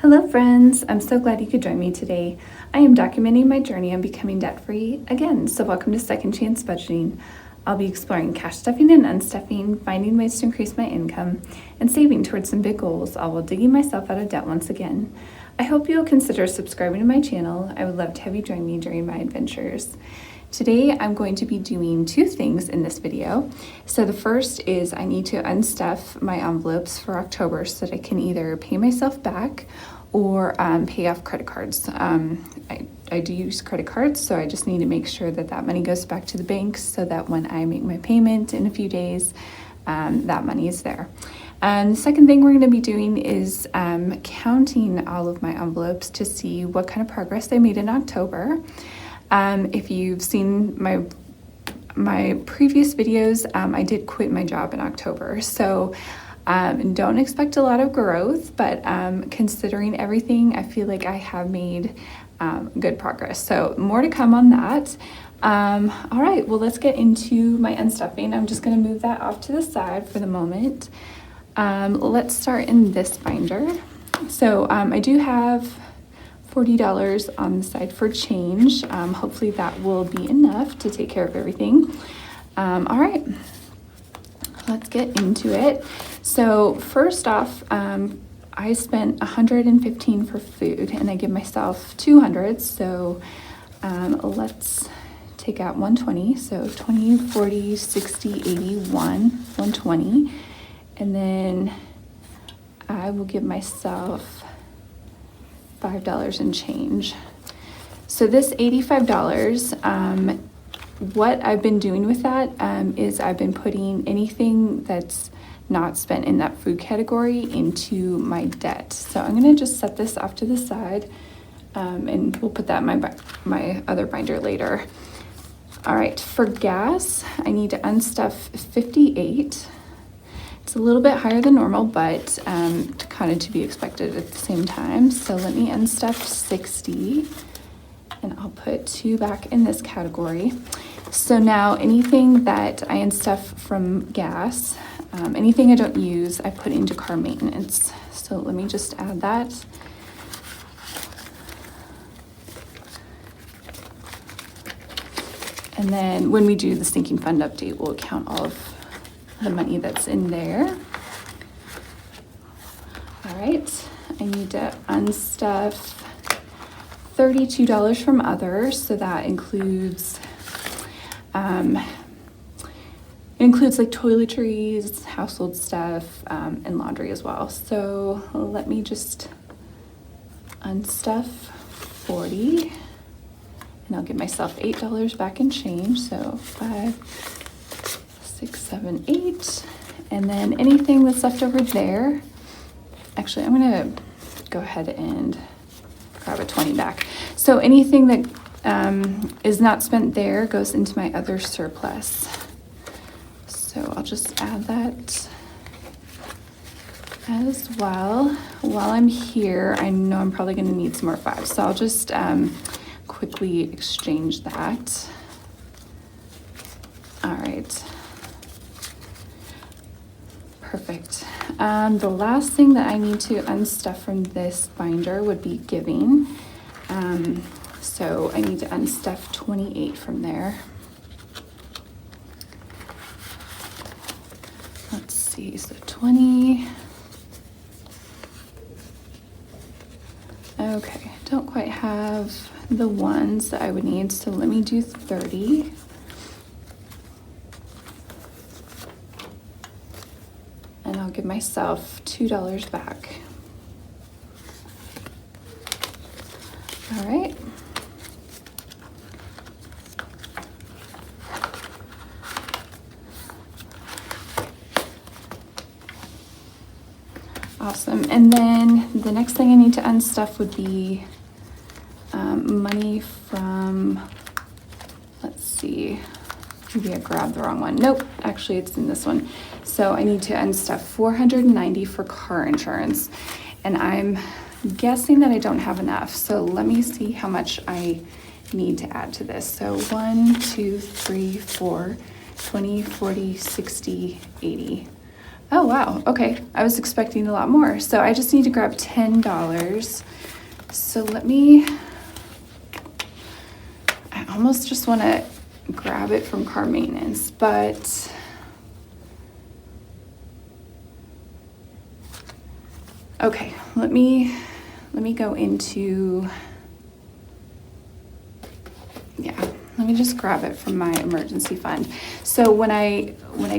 Hello friends, I'm so glad you could join me today. I am documenting my journey on becoming debt-free again, so welcome to Second Chance Budgeting. I'll be exploring cash stuffing and unstuffing, finding ways to increase my income, and saving towards some big goals, all while digging myself out of debt once again. I hope you'll consider subscribing to my channel. I would love to have you join me during my adventures. Today I'm going to be doing two things in this video. So the first is I need to unstuff my envelopes for October so that I can either pay myself back or pay off credit cards. I do use credit cards, so I just need to make sure that that money goes back to the bank so that when I make my payment in a few days, that money is there. The second thing we're going to be doing is counting all of my envelopes to see what kind of progress I made in October. If you've seen my previous videos, I did quit my job in October, so don't expect a lot of growth, but considering everything, I feel like I have made good progress. So more to come on that. All right, well, let's get into my unstuffing. I'm just going to move that off to the side for the moment. Let's start in this binder. So I do have $40 on the side for change. Hopefully that will be enough to take care of everything. All right, let's get into it. So first off, I spent $115 for food and I give myself $200. So let's take out $120. So $20, $40, $60, $81, $120. And then I will give myself $5 and change. So this $85, what I've been doing with that is I've been putting anything that's not spent in that food category into my debt. So I'm gonna just set this off to the side and we'll put that in my other binder later. All right, for gas, I need to unstuff 58. It's a little bit higher than normal, but kind of to be expected at the same time. So let me unstuff 60 and I'll put 2 back in this category. So now anything that I unstuff from gas, anything I don't use, I put into car maintenance. So let me just add that. And then when we do the sinking fund update, we'll count all of the money that's in there. All right, I need to unstuff $32 from others, so that includes like toiletries, household stuff, and laundry as well. So let me just unstuff 40, and I'll give myself $8 back in change. So 5, 6, 7, 8, and then anything that's left over there. Actually, I'm gonna go ahead and grab a 20 back. So anything that is not spent there goes into my other surplus. So I'll just add that as well. While I'm here, I know I'm probably gonna need some more 5s, so I'll just quickly exchange that. All right. Perfect. The last thing that I need to unstuff from this binder would be giving. So I need to unstuff 28 from there. Let's see, so 20. Okay, don't quite have the ones that I would need, so let me do 30. And I'll give myself $2 back. All right. Awesome. And then the next thing I need to unstuff would be money from, let's see, maybe I grabbed the wrong one. Nope, actually it's in this one. So I need to unstuff $490 for car insurance, and I'm guessing that I don't have enough. So let me see how much I need to add to this. So 1, 2, 3, 4, 20, 40, 60, 80. Oh, wow. Okay. I was expecting a lot more. So I just need to grab $10. So I almost just want to grab it from car maintenance, but okay, let me go into, let me just grab it from my emergency fund. So when I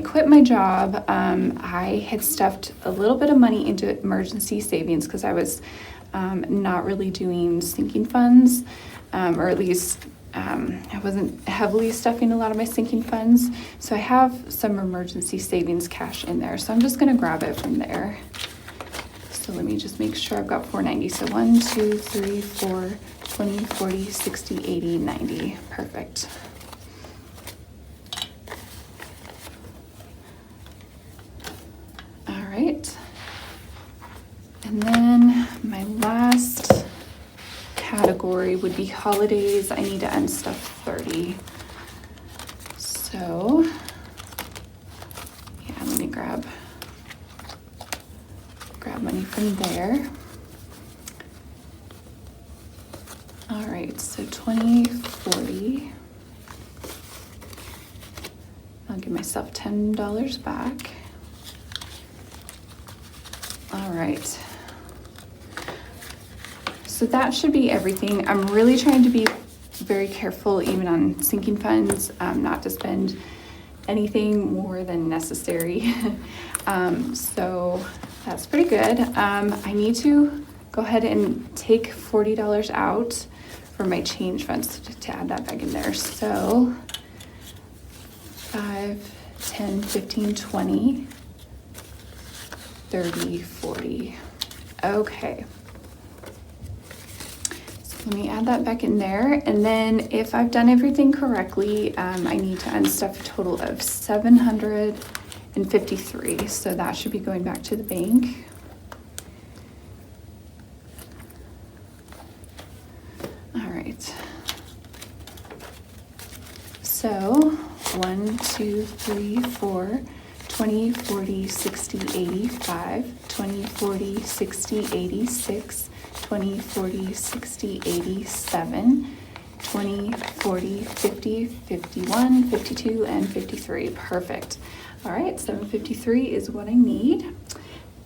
quit my job, I had stuffed a little bit of money into emergency savings because I was not really doing sinking funds, or at least I wasn't heavily stuffing a lot of my sinking funds. So I have some emergency savings cash in there. So I'm just gonna grab it from there. So let me just make sure I've got $4.90. So 1, 2, 3, 4, 20, 40, 60, 80, 90. Perfect. All right. And then my last category would be holidays. I need to unstuff 30. So yeah, let me grab money from there. All right, so 20, 40. I'll give myself $10 back. All right. So that should be everything. I'm really trying to be very careful even on sinking funds, not to spend anything more than necessary. So that's pretty good. I need to go ahead and take $40 out for my change funds to add that back in there. So 5, 10, 15, 20, 30, 40. Okay. Let me add that back in there. And then if I've done everything correctly, I need to unstuff a total of 753. So that should be going back to the bank. All right. So 1, 2, 3, 4, 20, 40, 60, 85, 20, 40, 60, 86, 20, 40, 60, 87, 20, 40, 50, 51, 52, and 53. Perfect. All right, 753 is what I need.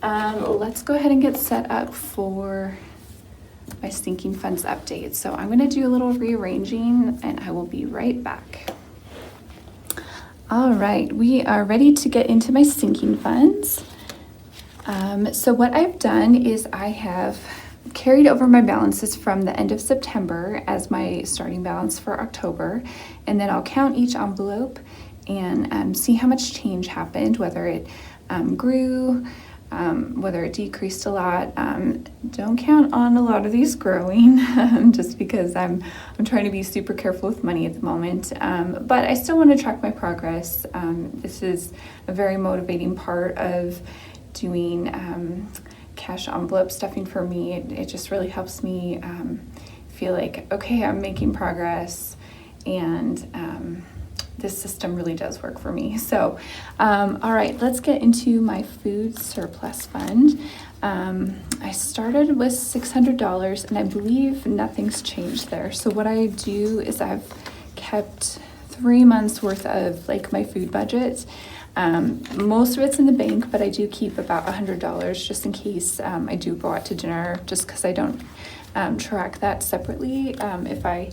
Let's go ahead and get set up for my sinking funds update. So I'm gonna do a little rearranging and I will be right back. All right, we are ready to get into my sinking funds. So what I've done is I have carried over my balances from the end of September as my starting balance for October, and then I'll count each envelope and see how much change happened, whether it grew, whether it decreased a lot. Don't count on a lot of these growing just because I'm trying to be super careful with money at the moment. But I still want to track my progress. This is a very motivating part of doing cash envelope stuffing for me. It just really helps me feel like, okay, I'm making progress, and this system really does work for me. So, all right, let's get into my food surplus fund. I started with $600 and I believe nothing's changed there. So what I do is I've kept 3 months worth of like my food budget. Most of it's in the bank, but I do keep about $100 just in case I do go out to dinner, just because I don't track that separately. If I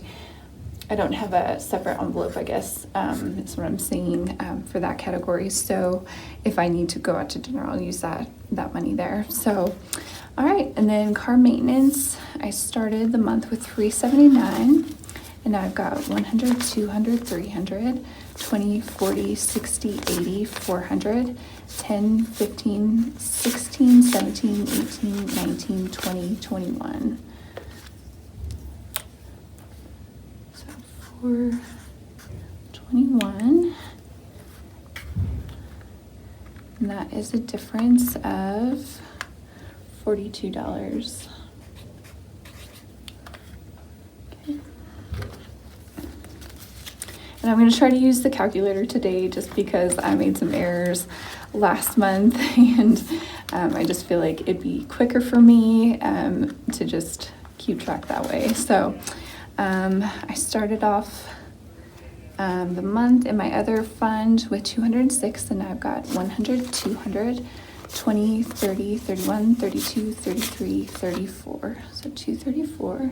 don't have a separate envelope, I guess, is what I'm saying, for that category. So if I need to go out to dinner, I'll use that money there. So, all right. And then car maintenance, I started the month with $379, and now I've got 100, 200, 300, 20, 40, 60, 80, 400, 10, 15, 16, 17, 18, 19, 20, 21. 21, and that is a difference of $42. Okay. And I'm going to try to use the calculator today just because I made some errors last month, and I just feel like it'd be quicker for me to just keep track that way. So I started off the month in my other fund with 206, and now I've got 100, 200, 20, 30, 31, 32, 33, 34. So 234.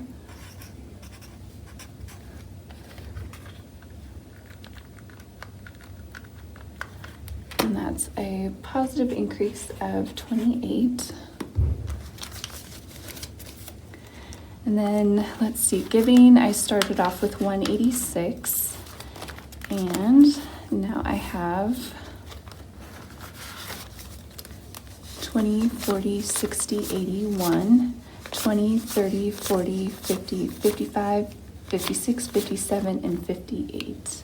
And that's a positive increase of 28. And then let's see, giving, I started off with 186, and now I have 20, 40, 60, 81, 20, 30, 40, 50, 55, 56, 57, and 58.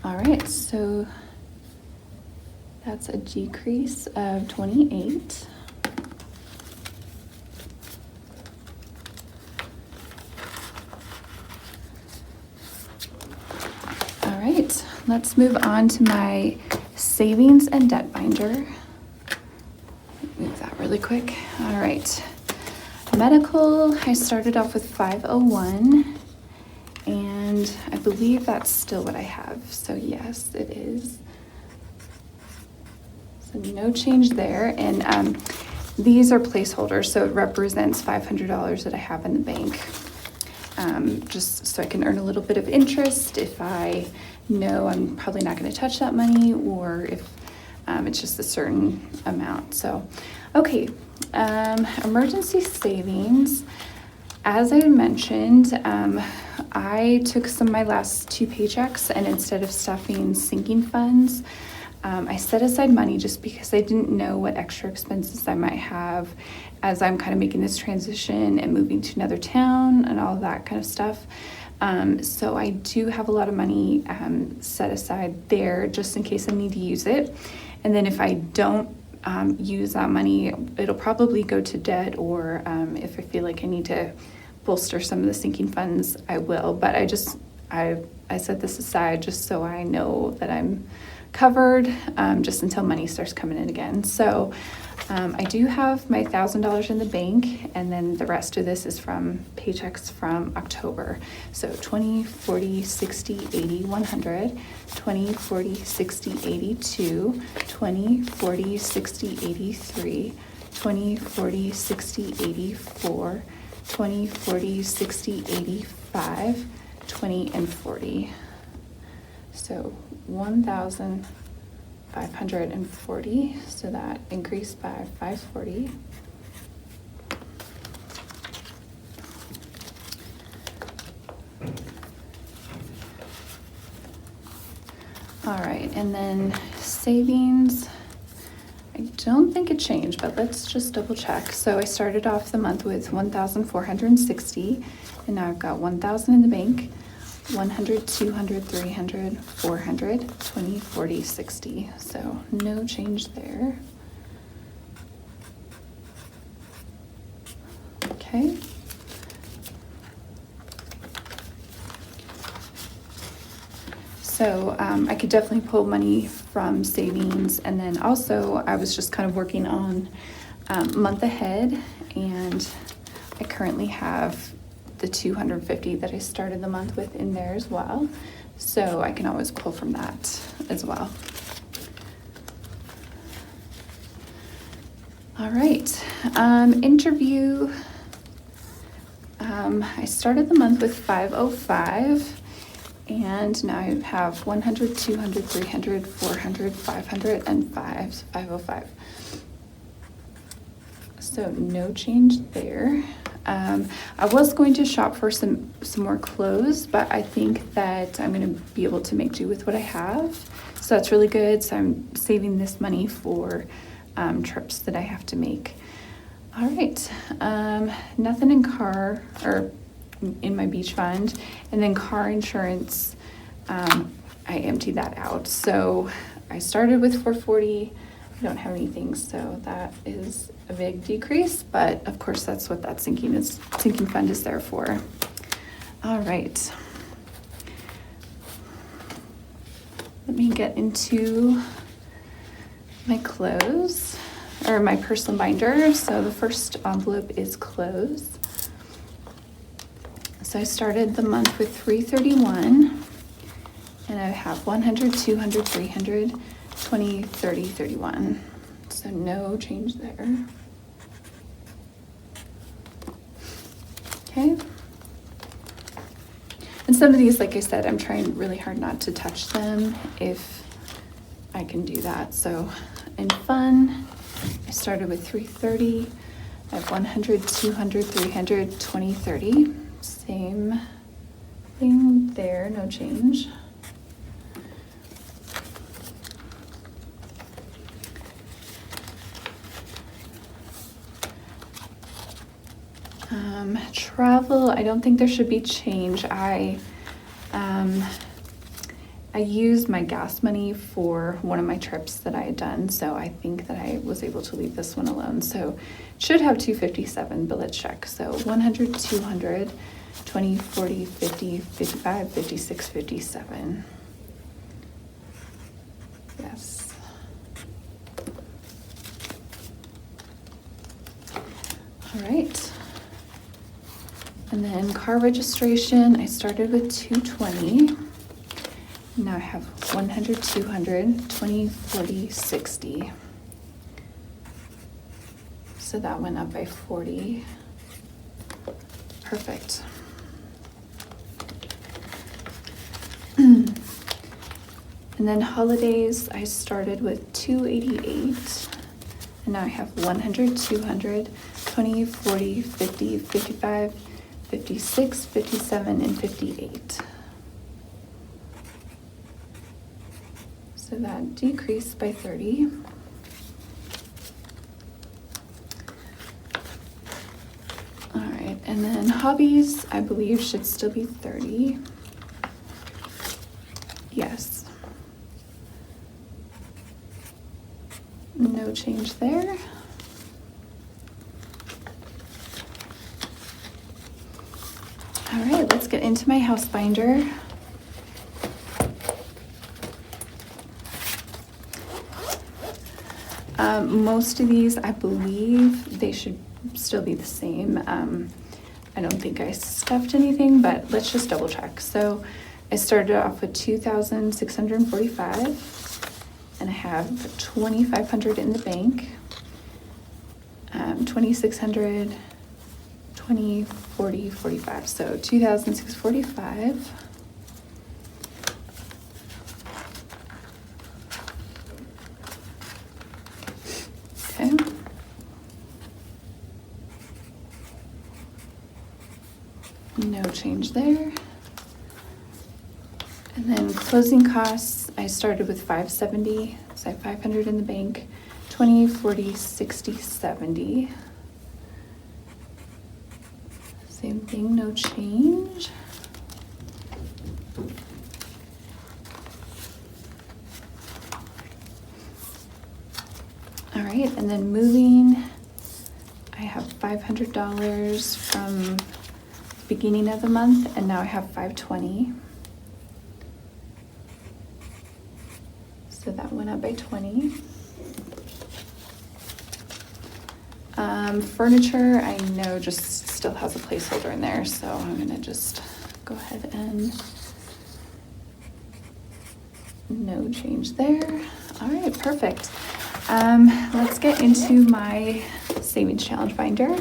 All right, so that's a decrease of 28. All right, let's move on to my savings and debt binder. Move that really quick. All right, medical, I started off with 501. And I believe that's still what I have. So yes, it is. So no change there. And these are placeholders, so it represents $500 that I have in the bank. Just so I can earn a little bit of interest if I know I'm probably not going to touch that money, or if it's just a certain amount. So, okay, emergency savings. As I mentioned, I took some of my last 2 paychecks, and instead of stuffing sinking funds, I set aside money just because I didn't know what extra expenses I might have as I'm kind of making this transition and moving to another town and all of that kind of stuff. So I do have a lot of money set aside there just in case I need to use it. And then if I don't use that money, it'll probably go to debt, or if I feel like I need to bolster some of the sinking funds, I will. But I set this aside just so I know that I'm covered just until money starts coming in again. So I do have my $1,000 in the bank, and then the rest of this is from paychecks from October. So 20, 40, 60, 80, 100, 20, 40, 60, 82, 20, 40, 60, 83, 20, 40, 60, 84, 20, 40, 60, 85, 20, and 40. So 1,540, so that increased by 540. All right, and then savings, I don't think it changed, but let's just double check. So I started off the month with 1,460, and now I've got 1,000 in the bank, 100, 200, 300, 400, 20, 40, 60. So no change there. Okay. So I could definitely pull money from savings, and then also I was just kind of working on month ahead, and I currently have the 250 that I started the month with in there as well. So I can always pull from that as well. All right, interview. I started the month with 505. And now I have 100, 200, 300, 400, 500, and 505. So no change there. I was going to shop for some more clothes, but I think that I'm going to be able to make do with what I have. So that's really good. So I'm saving this money for trips that I have to make. All right. Nothing in car or in my beach fund, and then car insurance, I emptied that out. So I started with 440, don't have anything, so that is a big decrease, but of course that's what that sinking fund is there for. All right. Let me get into my close, or my personal binder. So the first envelope is close. So I started the month with 331, and I have 100, 200, 300, 20, 30, 31. So no change there. Okay. And some of these, like I said, I'm trying really hard not to touch them if I can do that. So in fun, I started with 330. I have 100, 200, 300, 20, 30. Same thing there, no change. Travel, I don't think there should be change. I used my gas money for one of my trips that I had done, so I think that I was able to leave this one alone. So it should have 257, but let's check. So 100, 200, 20, 40, 50, 55, 56, 57. Yes. All right. And then car registration, I started with 220. Now I have 100, 200, 20, 40, 60. So that went up by 40. Perfect. And then holidays, I started with 288. And now I have 100, 200, 20, 40, 50, 55, 56, 57, and 58. So that decreased by 30. All right, and then hobbies, I believe, should still be 30. Yes. No change there. All right, let's get into my house binder. Most of these, I believe, they should still be the same. I don't think I stuffed anything, but let's just double check. So I started off with 2,645, and I have 2,500 in the bank, 2,600, 20, 40, 45. So 2,645. Okay. No change there. And then closing costs, I started with 570, so I have 500 in the bank, 20, 40, 60, 70. Same thing, no change. All right, and then moving, I have $500 from the beginning of the month, and now I have 520. So that went up by 20. Furniture, I know just still has a placeholder in there, so I'm gonna just go ahead and no change there. All right, perfect. Let's get into my savings challenge binder.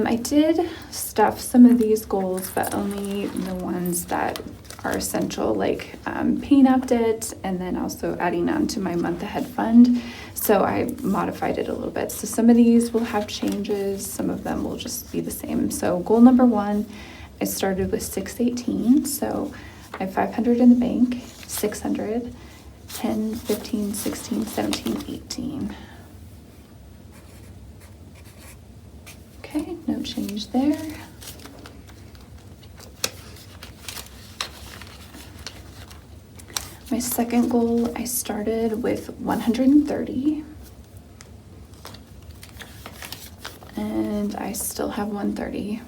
I did stuff some of these goals, but only the ones that are essential, like paying up debt and then also adding on to my month ahead fund. So I modified it a little bit. So some of these will have changes, some of them will just be the same. So goal number 1, I started with 618. So I have 500 in the bank, 600, 10, 15, 16, 17, 18. Okay, no change there. second goal, I started with 130, and I still have 130.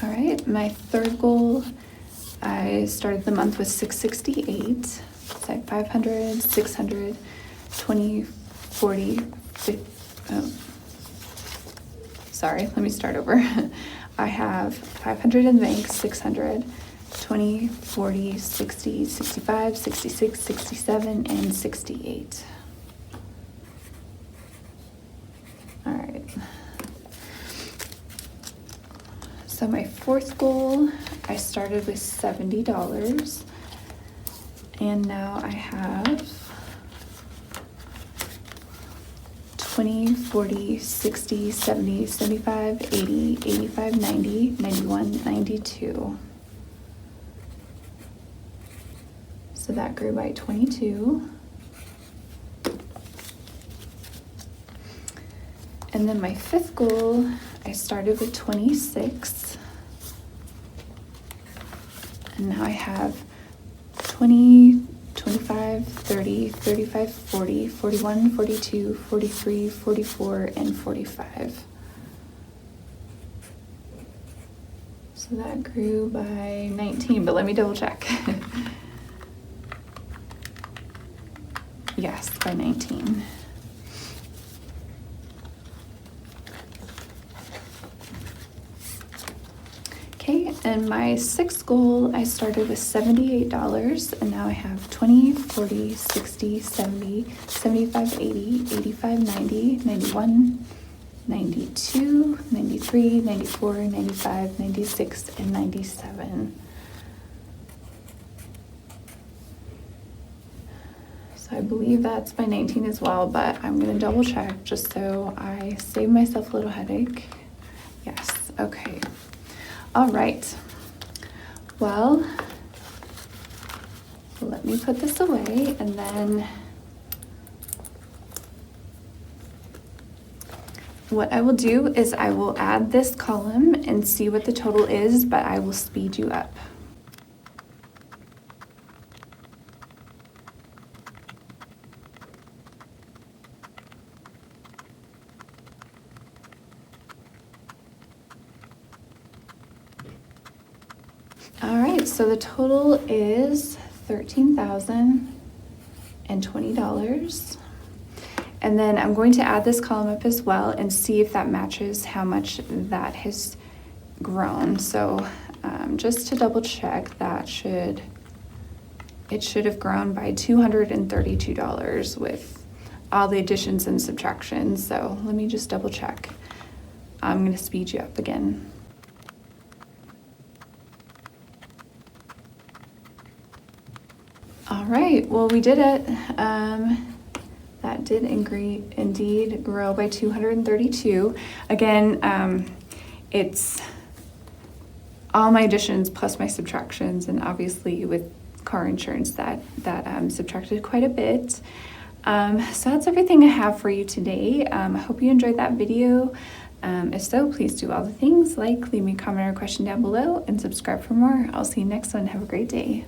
All right, my third goal, I started the month with 668. So I have 500, 600, 20, 40, 50, sorry, let me start over. I have 500 in the bank, 600, 20, 40, 60, 65, 66, 67, and 68. All right. So my fourth goal, I started with $70, and now I have 20, 40, 60, 70, 75, 80, 85, 90, 91, 92. So that grew by 22. And then my fifth goal, I started with 26. And now I have 20, 25, 30, 35, 40, 41, 42, 43, 44, and 45. So that grew by 19, but let me double check. Yes, by 19. Okay, and my sixth goal, I started with $78, and now I have 20, 40, 60, 70, 75, 80, 85, 90, 91, 92, 93, 94, 95, 96, and 97. So I believe that's by 19 as well, but I'm gonna double check just so I save myself a little headache. Yes, okay. All right, well, let me put this away, and then what I will do is I will add this column and see what the total is, but I will speed you up. All right, so the total is $13,020. And then I'm going to add this column up as well and see if that matches how much that has grown. So just to double check, it should have grown by $232 with all the additions and subtractions. So let me just double check. I'm going to speed you up again. All right, well, we did it. That did indeed grow by 232. Again, it's all my additions plus my subtractions, and obviously with car insurance that subtracted quite a bit. So that's everything I have for you today. I hope you enjoyed that video. If so, please do all the things like leave me a comment or question down below and subscribe for more. I'll see you next one. Have a great day.